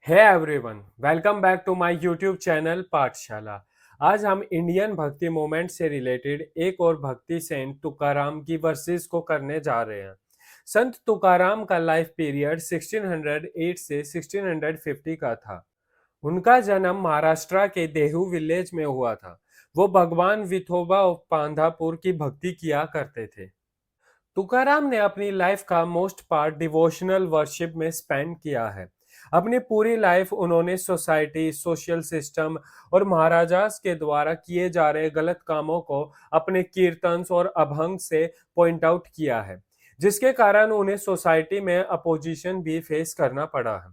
Hey everyone, welcome back to my YouTube channel Pathshala. आज हम Indian भक्ति मूवमेंट से रिलेटेड एक और भक्ति सेंट तुकाराम की वर्सेस को करने जा रहे हैं। संत तुकाराम का लाइफ पीरियड 1608 से 1650 का था। उनका जन्म महाराष्ट्र के देहू विलेज में हुआ था। वो भगवान विठोबा ऑफ पांधापुर की भक्ति किया करते थे। तुकाराम ने अपनी लाइफ का मोस्ट पार्ट डिवोशनल वर्शिप में स्पेंड किया है। अपनी पूरी लाइफ उन्होंने सोसाइटी, सोशल सिस्टम और महाराजास के द्वारा किए जा रहे गलत कामों को अपने कीर्तन्स और अभंग से पॉइंट आउट किया है, जिसके कारण उन्हें सोसाइटी में अपोजिशन भी फेस करना पड़ा है।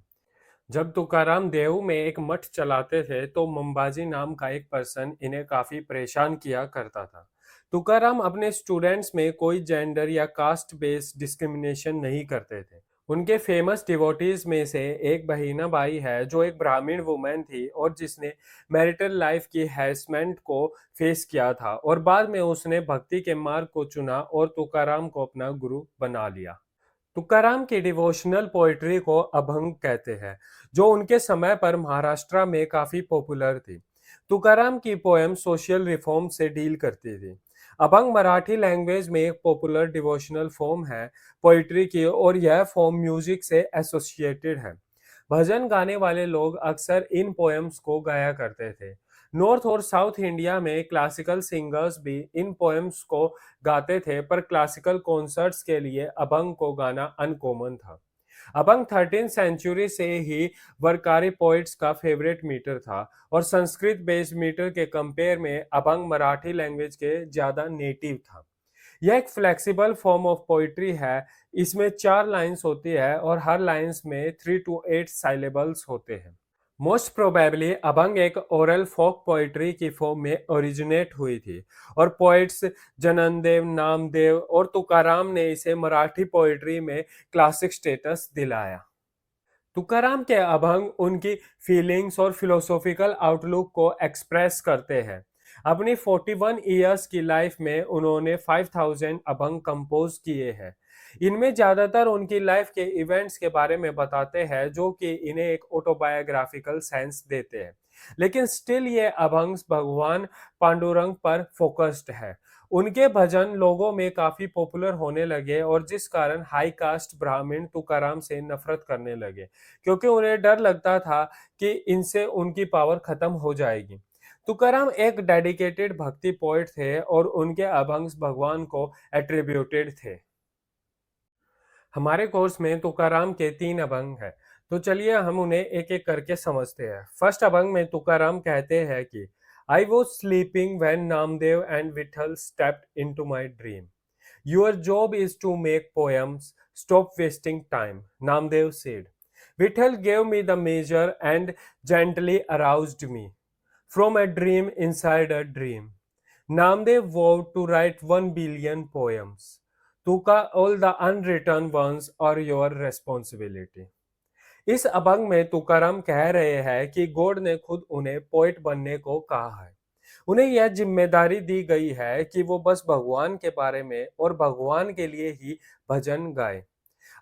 जब तुकाराम देव में एक मठ चलाते थे तो मंबाजी नाम का एक पर्सन इन्हें काफी परेशान किया करता था। तुकाराम अपने स्टूडेंट्स में कोई जेंडर या कास्ट बेस्ड डिस्क्रिमिनेशन नहीं करते थे। उनके फेमस डिवोटीज में से एक बहीना बाई है, जो एक ब्राह्मण वुमेन थी और जिसने मैरिटल लाइफ की हैरेसमेंट को फेस किया था और बाद में उसने भक्ति के मार्ग को चुना और तुकाराम को अपना गुरु बना लिया। तुकाराम की डिवोशनल पोइट्री को अभंग कहते हैं, जो उनके समय पर महाराष्ट्र में काफी पॉपुलर थी। तुकाराम की पोएम सोशल रिफॉर्म से डील करती थी। अभंग मराठी लैंग्वेज में एक पॉपुलर डिवोशनल फॉर्म है पोइट्री की, और यह फॉर्म म्यूजिक से एसोसिएटेड है। भजन गाने वाले लोग अक्सर इन पोएम्स को गाया करते थे। नॉर्थ और साउथ इंडिया में क्लासिकल सिंगर्स भी इन पोएम्स को गाते थे, पर क्लासिकल कॉन्सर्ट्स के लिए अभंग को गाना अनकॉमन था। अभंग 13th सेंचुरी से ही वरकारी पोइट्स का फेवरेट मीटर था, और संस्कृत बेस्ड मीटर के कंपेयर में अभंग मराठी लैंग्वेज के ज्यादा नेटिव था। यह एक फ्लेक्सिबल फॉर्म ऑफ पोइट्री है। इसमें 4 लाइन्स होती है और हर लाइन्स में 3 to 8 साइलेबल्स होते हैं। मोस्ट प्रोबेबली अभंग एक ओरल फोक पोइट्री की फॉर्म में ओरिजिनेट हुई थी, और पोइट्स जननदेव, नामदेव और तुकाराम ने इसे मराठी पोइट्री में क्लासिक स्टेटस दिलाया। तुकाराम के अभंग उनकी फीलिंग्स और फिलोसॉफिकल आउटलुक को एक्सप्रेस करते हैं। अपनी 41 ईयर्स की लाइफ में उन्होंने 5000 अभंग कंपोज किए हैं। इनमें ज्यादातर उनकी लाइफ के इवेंट्स के बारे में बताते हैं, जो कि इन्हें एक ऑटोबायोग्राफिकल सेंस देते हैं। लेकिन स्टिल ये अभंग भगवान पांडुरंग पर फोकस्ड है। उनके भजन लोगों में काफी पॉपुलर होने लगे, और जिस कारण हाई कास्ट ब्राह्मण तुकाराम से नफरत करने लगे, क्योंकि उन्हें डर लगता था कि इनसे उनकी पावर खत्म हो जाएगी। तुकाराम एक डेडिकेटेड भक्ति पोएट थे और उनके अभंग भगवान को एट्रीब्यूटेड थे। हमारे कोर्स में तुकाराम के 3 अभंग हैं, तो चलिए हम उन्हें एक एक करके समझते हैं। फर्स्ट अभंग में तुकाराम कहते हैं कि I was sleeping when Namdev and Vithal stepped into my dream. Your job is to make poems, stop wasting time, Namdev said. Vithal gave me the measure and gently aroused me from a dream inside a dream. Namdev vowed to write 1 billion poems. Tuka, all the unwritten ones are your responsibility. इस अभंग में तुकाराम कह रहे हैं कि God ने खुद उन्हें poet बनने को कहा है। उन्हें यह जिम्मेदारी दी गई है कि वो बस भगवान के बारे में और भगवान के लिए ही भजन गाए।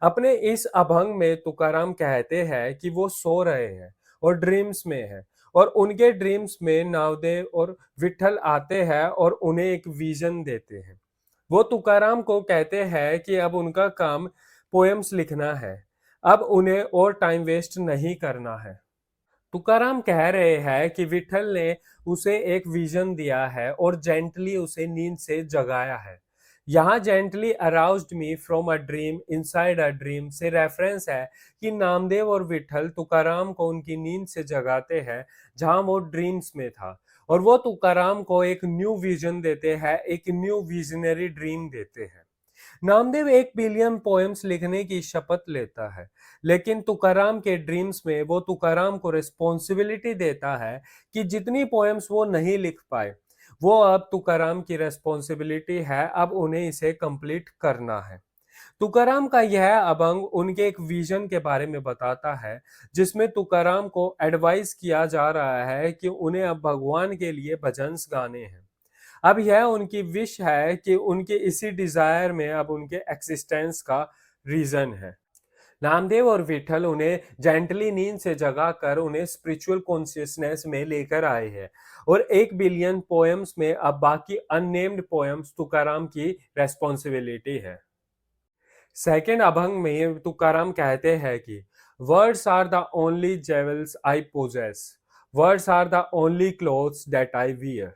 अपने इस अभंग में तुकाराम कहते हैं कि वो सो रहे हैं और ड्रीम्स में है, और उनके ड्रीम्स में नावदेव और विठल आते हैं और उन्हें एक विजन देते हैं। वो तुकाराम को कहते हैं कि अब उनका काम पोएम्स लिखना है, अब उन्हें और टाइम वेस्ट नहीं करना है। तुकाराम कह रहे हैं कि विठल ने उसे एक विजन दिया है और जेंटली उसे नींद से जगाया है। यहाँ gently aroused me from a dream inside a dream से रेफरेंस है कि नामदेव और विठल तुकाराम को उनकी नींद से जगाते हैं, जहाँ वो ड्रीम्स में था, और वो तुकाराम को एक न्यू विजन देते हैं, एक न्यू विजनरी ड्रीम देते हैं। नामदेव 1 बिलियन पोएम्स लिखने की शपथ लेता है, लेकिन तुकाराम के ड्रीम्स में वो तुकाराम को रिस्पॉन्सिबिलिटी देता है कि जितनी पोएम्स वो नहीं लिख पाए, वो अब तुकाराम की रिस्पॉन्सिबिलिटी है, अब उन्हें इसे कंप्लीट करना है। तुकाराम का यह अभंग उनके एक विजन के बारे में बताता है, जिसमें तुकाराम को एडवाइस किया जा रहा है कि उन्हें अब भगवान के लिए भजन्स गाने हैं। अब यह उनकी विश है कि उनके इसी डिजायर में अब उनके एक्सिस्टेंस का रीजन है। नामदेव और विठल उन्हें जेंटली नींद से जगाकर उन्हें स्पिरिचुअल कॉन्शियसनेस में लेकर आए हैं और 1 बिलियन पोएम्स में अब बाकी अननेम्ड पोएम्स तुकाराम की रेस्पॉन्सिबिलिटी है। सेकंड अभंग में तुकाराम कहते हैं कि words are the only jewels I possess, words are the only clothes that I wear,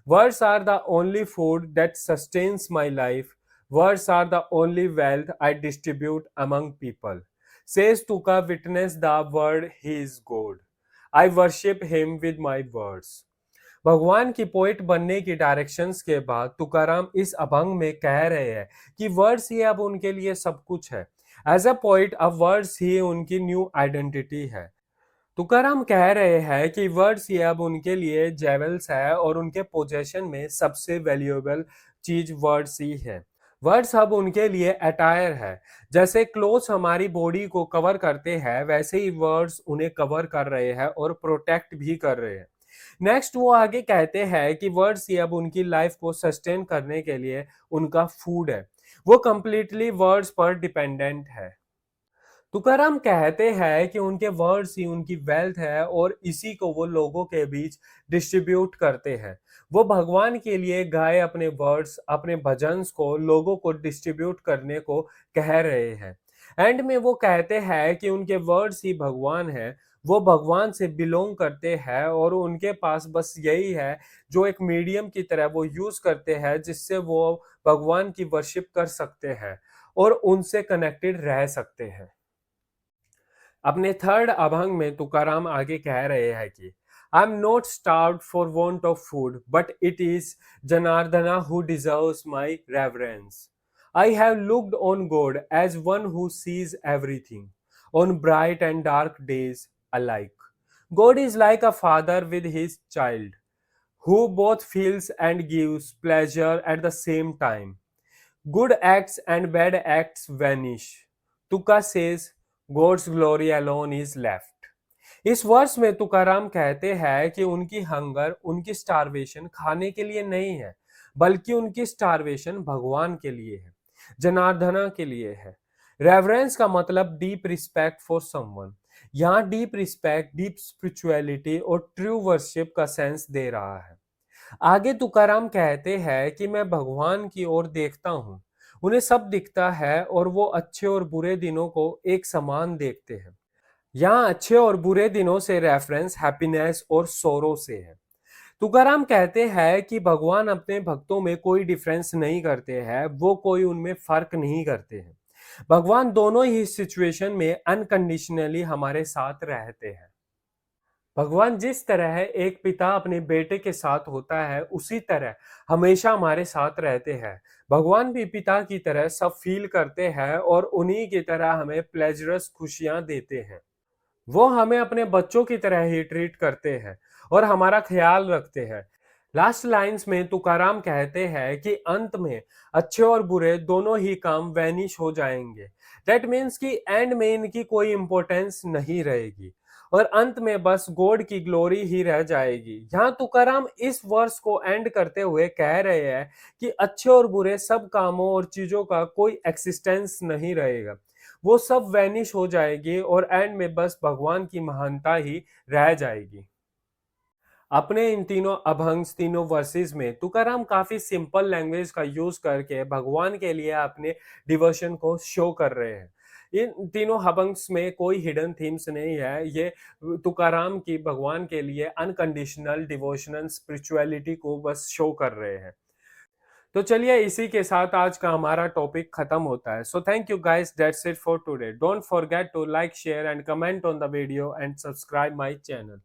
words are the only food that sustains my life, words are the only wealth I distribute among people. Says Tuka, witness the word he is God. I worship him with my words. भगवान की poet बनने की directions के बाद तुकाराम इस अभंग में कह रहे हैं कि वर्ड्स ही अब उनके लिए सब कुछ है। एज अ पोइट अब वर्ड्स ही उनकी न्यू आइडेंटिटी है। तुकाराम कह रहे हैं कि वर्ड्स ही अब उनके लिए जेवल्स है और उनके पोजेशन में सबसे वैल्यूएबल चीज वर्ड्स ही है। वर्ड्स अब उनके लिए अटायर है। जैसे क्लोथ्स हमारी बॉडी को कवर करते हैं वैसे ही वर्ड्स उन्हें कवर कर रहे हैं और प्रोटेक्ट भी कर रहे हैं। नेक्स्ट वो आगे कहते हैं कि वर्ड्स ही अब उनकी लाइफ को सस्टेन करने के लिए उनका फूड है। वो कंप्लीटली वर्ड्स पर डिपेंडेंट है। तुकाराम कहते हैं कि उनके वर्ड्स ही उनकी वेल्थ है और इसी को वो लोगों के बीच डिस्ट्रीब्यूट करते हैं। वो भगवान के लिए गाए अपने वर्ड्स, अपने भजन्स को लोगों को डिस्ट्रीब्यूट करने को कह रहे हैं। एंड में वो कहते हैं कि उनके वर्ड्स ही भगवान है। वो भगवान से बिलोंग करते हैं और उनके पास बस यही है जो एक मीडियम की तरह वो यूज करते हैं जिससे वो भगवान की वर्शिप कर सकते हैं और उनसे कनेक्टेड रह सकते हैं। अपने थर्ड अभंग में तुकाराम आगे कह रहे हैं कि I am not starved for want of food but it is Janardana who deserves my reverence. I have looked on God as one who sees everything on bright and dark days alike. God is like a father with his child, who both feels and gives pleasure at the same time. Good acts and bad acts vanish. Tuka says, God's glory alone is left. इस वर्ष में तुकाराम कहते हैं कि उनकी hunger, उनकी starvation खाने के लिए नहीं है, बल्कि उनकी स्टारवेशन भगवान के लिए है, जनार्दना के लिए है। रेवरेंस का मतलब डीप रिस्पेक्ट फॉर समवन। यहाँ डीप रिस्पेक्ट, डीप स्पिरिचुअलिटी और ट्रू वर्शिप का सेंस दे रहा है। आगे तुकाराम कहते हैं कि मैं भगवान की ओर देखता हूँ, उन्हें सब दिखता है और वो अच्छे और बुरे दिनों को एक समान देखते हैं। यहाँ अच्छे और बुरे दिनों से रेफरेंस हैप्पीनेस और सोरो से है। तुकाराम कहते हैं कि भगवान अपने भक्तों में कोई डिफरेंस नहीं करते हैं, वो कोई उनमें फर्क नहीं करते हैं। भगवान दोनों ही सिचुएशन में अनकंडीशनली हमारे साथ रहते हैं। भगवान जिस तरह एक पिता अपने बेटे के साथ होता है उसी तरह हमेशा हमारे साथ रहते हैं। भगवान भी पिता की तरह सब फील करते हैं और उन्हीं की तरह हमें प्लेजरस खुशियां देते हैं। वो हमें अपने बच्चों की तरह ही ट्रीट करते हैं और हमारा ख्याल रखते हैं। लास्ट लाइंस में तुकाराम कहते हैं कि अंत में अच्छे और बुरे दोनों ही काम वैनिश हो जाएंगे। दैट मीन्स कि एंड में इनकी कोई इंपॉर्टेंस नहीं रहेगी और अंत में बस गॉड की ग्लोरी ही रह जाएगी। यहाँ तुकाराम इस वर्स को एंड करते हुए कह रहे हैं कि अच्छे और बुरे सब कामों और चीजों का कोई एक्सिस्टेंस नहीं रहेगा, वो सब वैनिश हो जाएगी और एंड में बस भगवान की महानता ही रह जाएगी। अपने इन तीनों अभंग्स, तीनों वर्सेस में तुकाराम काफी सिंपल लैंग्वेज का यूज करके भगवान के लिए अपने डिवोशन को शो कर रहे हैं। इन तीनों अभंग्स में कोई हिडन थीम्स नहीं है, ये तुकाराम की भगवान के लिए अनकंडीशनल डिवोशनल स्पिरिचुअलिटी को बस शो कर रहे हैं। तो चलिए इसी के साथ आज का हमारा टॉपिक खत्म होता है। So thank you guys, that's it for today. Don't forget to like, share and comment on the video and subscribe my channel.